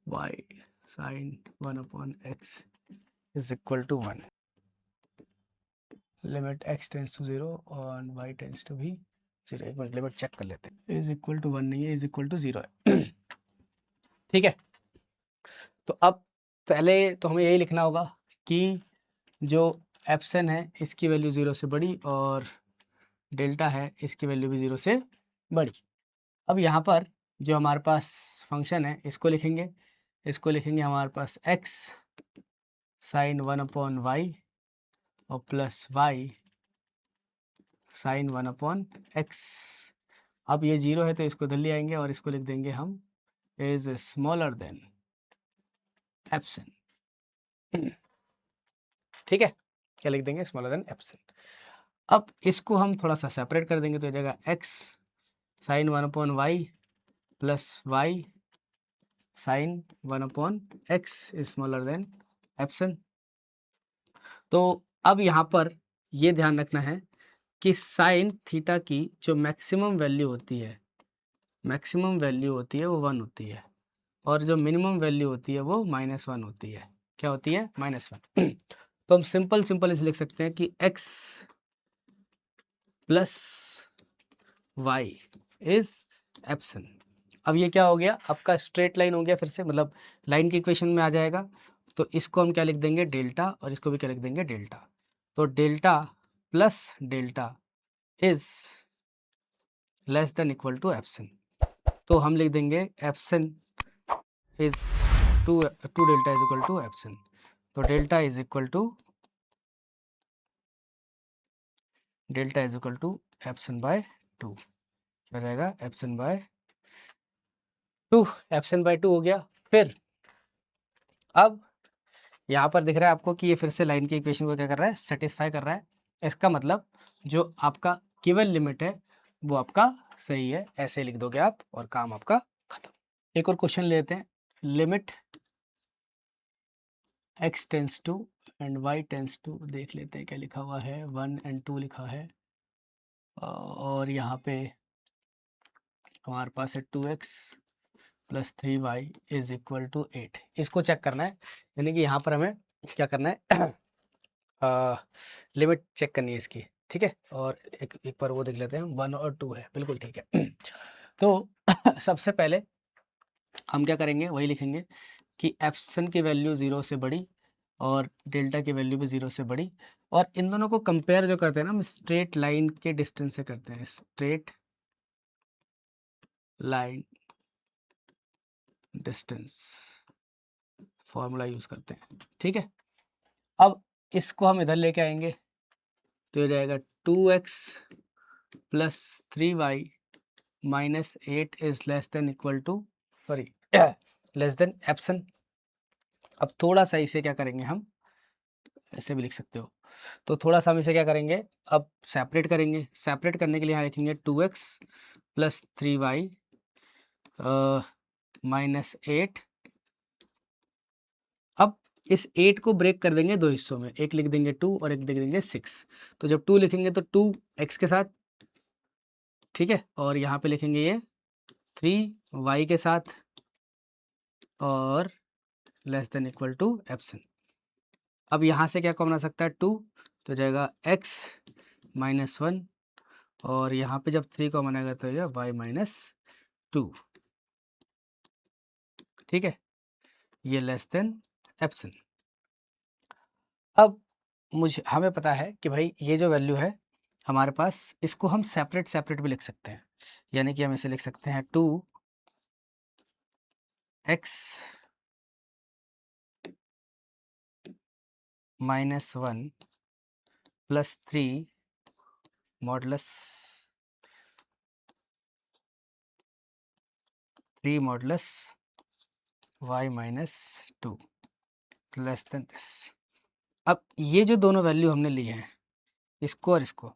y sine 1 upon x is equal to 1। Limit x tends to 0 और y टेंस टू भी 0। एक मिनट, लिमिट चेक कर लेते हैं। इज इक्वल टू 1 नहीं है, इज इक्वल टू 0 है। ठीक है, तो अब पहले तो हमें यही लिखना होगा कि जो एप्सिलॉन है इसकी वैल्यू 0 से बड़ी, और डेल्टा है इसकी वैल्यू भी 0 से बड़ी। अब यहाँ पर जो हमारे पास फंक्शन है इसको लिखेंगे हमारे पास x साइन 1 अपॉन वाई और plus y sine 1 upon x. अब ये 0 है तो इसको इधर ले आएंगे और इसको लिख देंगे हम इज स्मॉलर देन एप्सिलॉन। ठीक है, क्या लिख देंगे? Smaller than epsilon. अब इसको हम थोड़ा सा सेपरेट कर देंगे, तो हो जाएगा x sine 1 upon y plus y sine 1 upon x is smaller than epsilon. तो अब यहाँ पर ये ध्यान रखना है कि साइन थीटा की जो मैक्सिमम वैल्यू होती है वो 1 होती है, और जो मिनिमम वैल्यू होती है वो -1 होती है। क्या होती है? -1। तो हम सिंपल इसे लिख सकते हैं कि x plus Y is epsilon. अब ये क्या हो गया? आपका स्ट्रेट लाइन हो गया, फिर से मतलब लाइन की इक्वेशन में आ जाएगा। तो इसको हम क्या लिख देंगे? डेल्टा, और इसको भी क्या लिख देंगे? डेल्टा। तो delta plus delta is less than equal to epsilon. तो हम लिख देंगे epsilon is two delta is equal to epsilon. तो delta is equal to delta is equal to epsilon by 2, क्या रहेगा एप्सिलॉन बाय 2, एप्सिलॉन बाय 2 हो गया। फिर अब यहाँ पर दिख रहा है आपको कि ये फिर से लाइन की इक्वेशन को क्या कर रहा है, सेटिस्फाई कर रहा है। इसका मतलब जो आपका केवल लिमिट है वो आपका सही है, ऐसे लिख दोगे आप और काम आपका खत्म। एक और क्वेश्चन लेते हैं, limit x tends to and y tends to, देख लेते हैं क्या लिखा हुआ है, 1 and 2 लिखा है और यहाँ पे हमारे पास है 2x plus 3y is equal to 8। इसको चेक करना है, यानी कि यहाँ पर हमें क्या करना है लिमिट चेक करनी है इसकी, ठीक है। और एक बार वो देख लेते हैं, 1 और 2 है, बिल्कुल ठीक है। तो सबसे पहले हम क्या करेंगे, वही लिखेंगे कि एप्सिलॉन की वैल्यू 0 से बड़ी और डेल्टा की वैल्यू भी 0 से बड़ी, और इन दोनों को कंपेयर जो करते हैं ना हम स्ट्रेट लाइन के डिस्टेंस से करते हैं, straight line distance formula use करते हैं, ठीक है। अब इसको हम इधर लेके आएंगे तो ये जाएगा 2x plus 3y minus 8 is less than equal to, sorry less than epsilon. अब थोड़ा सा इसे क्या करेंगे हम, ऐसे भी लिख सकते हो, तो थोड़ा सा हम इसे क्या करेंगे, अब सेपरेट करेंगे। सेपरेट करने के लिए यहाँ लिखेंगे 2x प्लस 3y माइनस 8। अब इस 8 को ब्रेक कर देंगे दो हिस्सों में, एक लिख देंगे 2 और एक लिख देंगे 6। तो जब 2 लिखेंगे तो 2x के साथ, ठीक है, और यहाँ पे लिखेंगे ये 3y के साथ और less than equal to epsilon. अब यहाँ से क्या कॉमन आ सकता है, 2, तो जाएगा x माइनस 1 और यहाँ पे जब 3 कॉमन आएगा तो यह y माइनस 2, ठीक है, ये लेस देन एप्सिलॉन। अब हमें पता है कि भाई ये जो वैल्यू है हमारे पास, इसको हम सेपरेट सेपरेट भी लिख सकते हैं, यानी कि हम इसे लिख सकते हैं 2x minus 1 plus 3 modulus 3 modulus y minus 2 less than this. अब ये जो दोनों वैल्यू हमने लिए हैं, इसको और इसको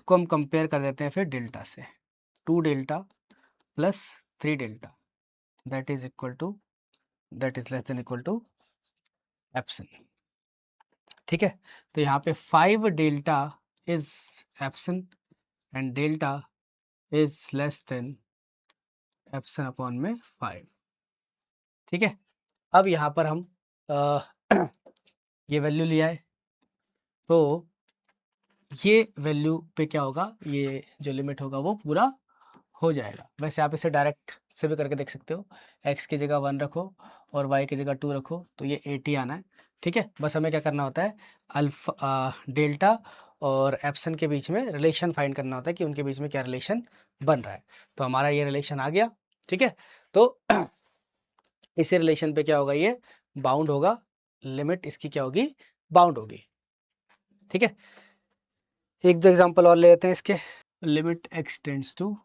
हम कंपेयर कर देते हैं फिर डेल्टा से, 2 delta plus 3 delta that is less than equal to epsilon, ठीक है। तो यहाँ पे 5 delta is epsilon and delta is less than epsilon upon में 5, ठीक है। अब यहाँ पर हम ये वैल्यू लिया है, तो ये वैल्यू पे क्या होगा, ये जो लिमिट होगा वो पूरा हो जाएगा। वैसे आप इसे डायरेक्ट से भी करके देख सकते हो, x की जगह 1 रखो और y की जगह 2 रखो तो ये 80 आना है, ठीक है। बस हमें क्या करना होता है, डेल्टा और एप्सिलॉन के बीच में रिलेशन फाइंड करना होता है कि उनके बीच में क्या रिलेशन बन रहा है। तो हमारा ये रिलेशन आ गया, ठीक है। तो इसी रिलेशन पे क्या होगा, ये बाउंड होगा, लिमिट इसकी क्या होगी, बाउंड होगी, ठीक है। एक दो एग्जांपल और ले लेते हैं इसके, limit x tends to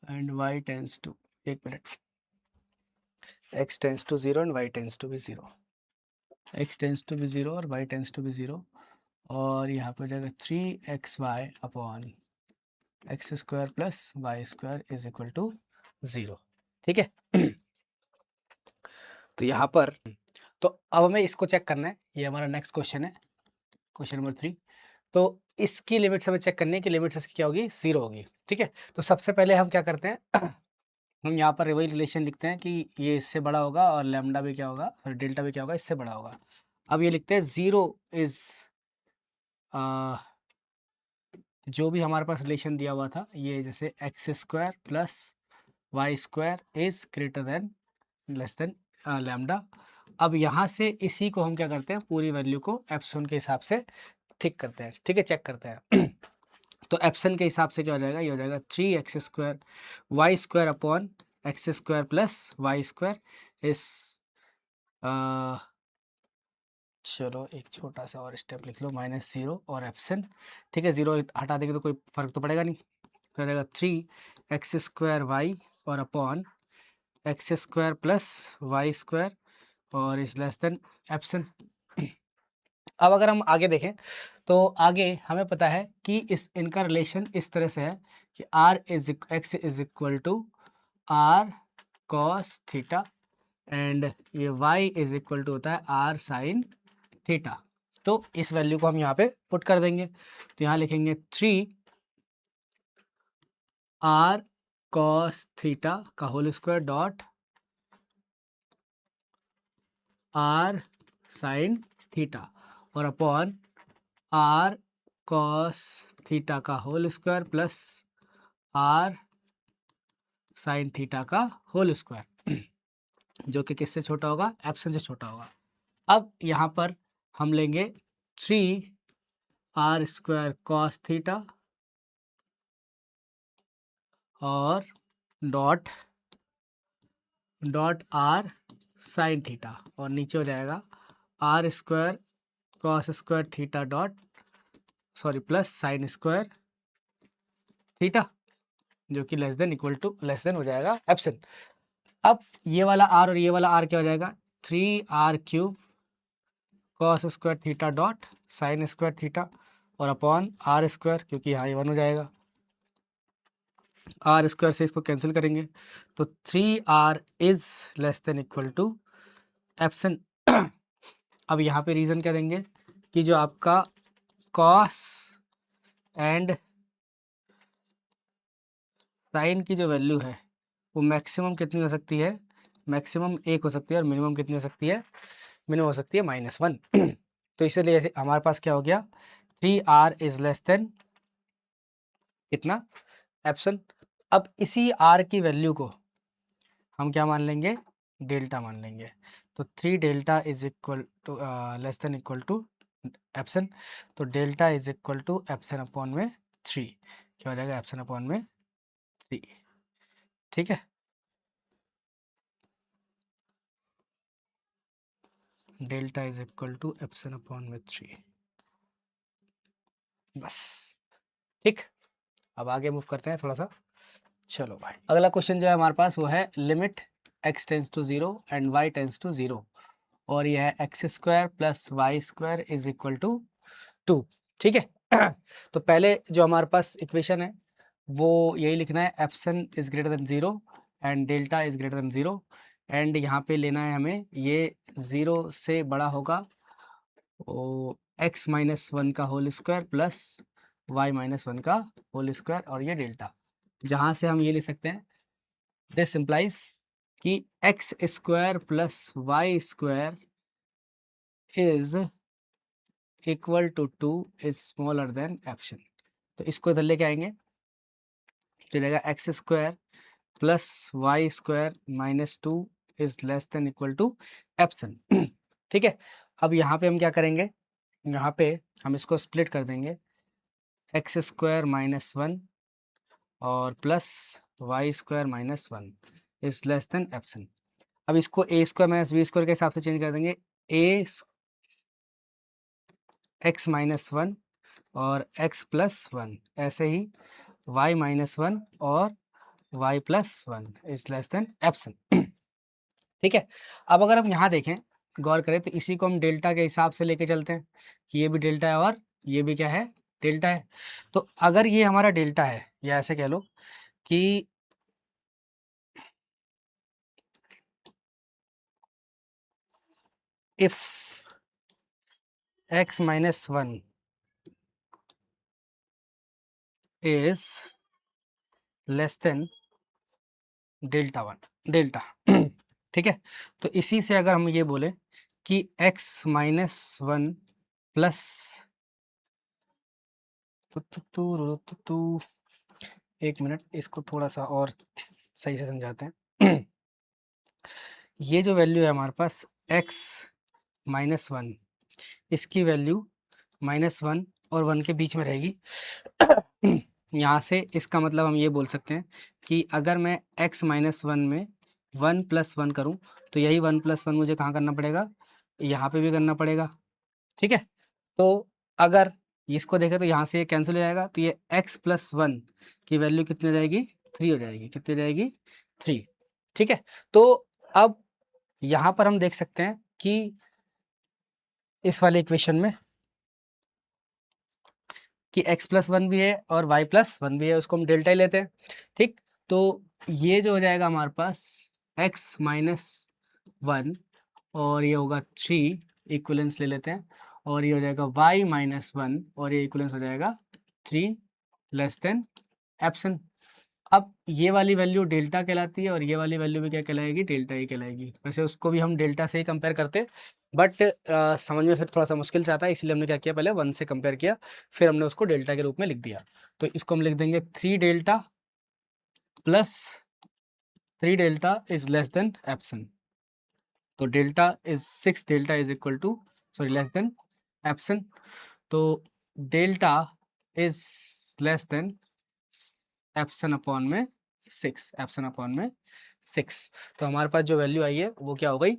and y tends to, एक मिनट, x tends to 0 and y tends to भी 0, x टेंड्स टू भी 0 और y टेंड्स टू भी 0, और यहाँ पर जाएगा 3xy upon x square plus Y square is equal to 0, ठीक है। तो यहाँ पर, तो अब हमें इसको चेक करना है, ये हमारा नेक्स्ट क्वेश्चन है, क्वेश्चन नंबर 3। तो इसकी लिमिट्स हमें चेक करनी है कि लिमिट्स इसकी क्या होगी, 0 होगी, ठीक है। तो सबसे पहले हम क्या करते हैं, हम यहाँ पर वही रिलेशन लिखते हैं कि ये इससे बड़ा होगा और लैम्डा भी क्या होगा, और डेल्टा भी क्या होगा, इससे बड़ा होगा। अब ये लिखते हैं 0 इज जो भी हमारे पास रिलेशन दिया हुआ था, ये जैसे x square plus Y square is greater than less than lambda. अब यहाँ से इसी को हम क्या करते हैं, पूरी वैल्यू को एप्सिलॉन के हिसाब से ठीक करते हैं, ठीक है, चेक करते हैं। तो एप्सिलॉन के हिसाब से क्या हो जाएगा, ये हो जाएगा 3x square y square upon x square plus Y square इस चलो एक छोटा सा और स्टेप लिख लो, -0 और एप्सिन, ठीक है। 0 हटा देंगे तो कोई फर्क तो पड़ेगा नहीं, फिर रहेगा 3x² y और अपॉन x² प्लस y² और इज लेस देन एप्सिन। अब अगर हम आगे देखें तो आगे हमें पता है कि इस इनका रिलेशन इस तरह से है कि x is equal to r cos theta and ये y इज इक्वल टू होता है आर साइन थीटा। तो इस वैल्यू को हम यहाँ पे पुट कर देंगे, तो यहाँ लिखेंगे 3r cos थीटा का whole square dot r sine theta और अपॉन r cos थीटा का whole square plus r sine theta का होल स्क्वायर, जो कि किससे छोटा होगा, एप्सिन से छोटा होगा। अब यहाँ पर हम लेंगे 3r² cos थीटा और डॉट r साइन थीटा और नीचे हो जाएगा r² cos² theta dot plus sine square theta, जो कि लेस देन हो जाएगा एप्सिन। अब ये वाला r और ये वाला r क्या हो जाएगा, 3r³ cos² theta dot sine square theta और अपॉन r², क्योंकि यहाँ ये 1 हो जाएगा, r² से इसको कैंसिल करेंगे तो 3r is less than equal to epsilon. अब यहाँ पे रीज़न क्या देंगे कि जो आपका कॉस एंड साइन की जो वैल्यू है वो मैक्सिमम कितनी हो सकती है, मैक्सिमम 1 हो सकती है और मिनिमम कितनी हो सकती है, मिनिमम हो सकती है -1। तो इसलिए ऐसे हमारे पास क्या हो गया, 3r इज लेस देन कितना, एप्सिन। अब इसी r की वैल्यू को हम क्या मान लेंगे, डेल्टा मान लेंगे, तो 3 delta is equal to less than equal to epsilon, तो delta is equal to epsilon upon में 3, क्या हो जाएगा, एप्सिन अपॉन में 3, ठीक है। Delta is equal to epsilon upon में 3, बस, ठीक। अब आगे मूव करते हैं थोड़ा सा, चलो भाई। अगला क्वेश्चन जो है हमारे पास वो है limit x tends to 0 and y tends to 0 और यह है x² plus y² is equal to 2, ठीक है। तो पहले जो हमारे पास इक्वेशन है वो यही लिखना है, epsilon is greater than 0 and delta is greater than 0 and यहाँ पे लेना है हमें ये 0 से बड़ा होगा x-1 का होल स्क्वायर प्लस y-1 का होल स्क्वायर और ये डेल्टा, जहाँ से हम ये ले सकते हैं, दिस इम्प्लाइज कि x² plus y² is equal to 2 is smaller than epsilon. तो इसको इधर लेके आएंगे तो रहेगा x² plus y² minus 2 is less than equal to epsilon, ठीक है। अब यहाँ पे हम क्या करेंगे, यहाँ पे हम इसको स्प्लिट कर देंगे, x² माइनस 1 और plus y² minus 1 is less than epsilon. अब इसको a² माइनस b² के हिसाब से चेंज कर देंगे, x माइनस 1 और x प्लस 1, ऐसे ही y-1 और y plus 1 is less than epsilon, ठीक है। अब अगर हम यहाँ देखें, गौर करें तो इसी को हम डेल्टा के हिसाब से लेके चलते हैं कि ये भी डेल्टा है और ये भी क्या है, डेल्टा है। तो अगर ये हमारा डेल्टा है, या ऐसे कह लो कि if x-1 is less then delta, ठीक है। तो इसी से अगर हम ये बोले कि x-1 प्लस एक मिनट, इसको थोड़ा सा और सही से समझाते हैं। ये जो वैल्यू है हमारे पास x-1, इसकी वैल्यू -1 और 1 के बीच में रहेगी। यहाँ से इसका मतलब हम ये बोल सकते हैं कि अगर मैं x-1 में 1 + 1 करूँ तो यही 1 + 1 मुझे कहाँ करना पड़ेगा, यहाँ पे भी करना पड़ेगा, ठीक है। तो अगर इसको देखें तो यहाँ से ये कैंसिल हो जाएगा, तो ये x+1 की वैल्यू कितनी हो जाएगी, 3 हो जाएगी। कितनी हो जाएगी, 3। ठीक है। तो अब यहाँ पर हम देख सकते हैं कि इस वाले इक्वेशन में कि x+1 भी है और y+1 भी है, उसको हम डेल्टा ही लेते हैं। ठीक, तो ये जो हो जाएगा हमारे पास x-1 और ये होगा 3, इक्विवेलेंस ले लेते हैं, और ये हो जाएगा y-1 और ये इक्विवेलेंस हो जाएगा 3 लेस देन एप्सिन। अब ये वाली वैल्यू डेल्टा कहलाती है और ये वाली वैल्यू भी क्या कहलाएगी, डेल्टा ही कहलाएगी। वैसे उसको भी हम डेल्टा से ही कंपेयर करते, बट समझ में फिर थोड़ा सा मुश्किल से आता है, इसलिए हमने क्या किया, पहले 1 से कंपेयर किया, फिर हमने उसको डेल्टा के रूप में लिख दिया। तो इसको हम लिख देंगे 3 delta plus 3 delta is less than epsilon. तो delta is 6 delta is equal to less than epsilon. तो delta is less than epsilon upon में 6, एप्सिन अपॉन में 6। तो हमारे पास जो वैल्यू आई है वो क्या हो गई,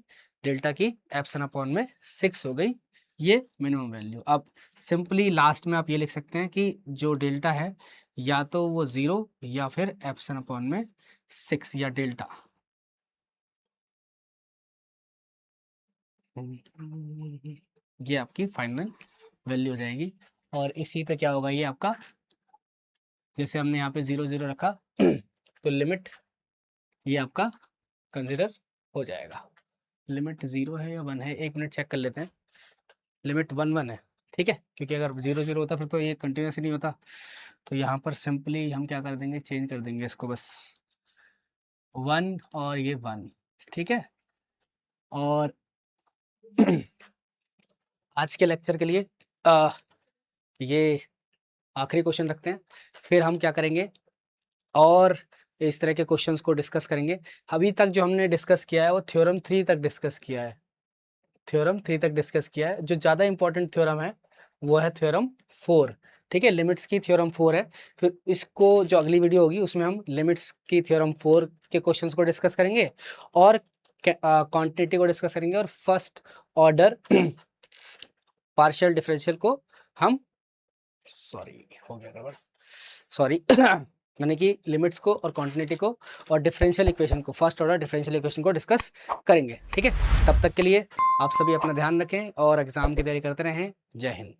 डेल्टा की एप्सिन अपॉन में 6 हो गई, ये मिनिमम वैल्यू। अब सिंपली लास्ट में आप ये लिख सकते हैं कि जो डेल्टा है या तो वो 0 या फिर एप्सिन अपॉन में 6 या डेल्टा। ये आपकी फाइनल वैल्यू हो जाएगी। और इसी पे क्या होगा, ये आपका जैसे हमने यहाँ पे 0 0 रखा तो लिमिट ये आपका कंसिडर हो जाएगा। लिमिट 0 है या 1 है, 1 मिनट चेक कर लेते हैं। लिमिट 1 1 है, ठीक है, क्योंकि अगर 0 0 होता फिर तो ये कंटिन्यूस नहीं होता। तो यहाँ पर सिंपली हम क्या कर देंगे, चेंज कर देंगे इसको बस 1 और ये 1, ठीक है। और आज के लेक्चर के लिए ये आखिरी क्वेश्चन रखते हैं, फिर हम क्या करेंगे और इस तरह के क्वेश्चंस को डिस्कस करेंगे। अभी तक जो हमने डिस्कस किया है वो थ्योरम 3 तक डिस्कस किया है, थ्योरम 3 तक डिस्कस किया है। जो ज़्यादा इंपॉर्टेंट थ्योरम है वो है थ्योरम 4, ठीक है, लिमिट्स की थ्योरम 4 है। फिर इसको जो अगली वीडियो होगी उसमें हम लिमिट्स की थ्योरम 4 के क्वेश्चंस को डिस्कस करेंगे और क्वांटिटी को डिस्कस करेंगे, और फर्स्ट ऑर्डर पार्शियल डिफरेंशियल को हम सॉरी यानी कि लिमिट्स को और क्वांटिटी को और डिफरेंशियल इक्वेशन को, फर्स्ट ऑर्डर डिफरेंशियल इक्वेशन को डिस्कस करेंगे, ठीक है। तब तक के लिए आप सभी अपना ध्यान रखें और एग्जाम की तैयारी करते रहें। जय हिंद।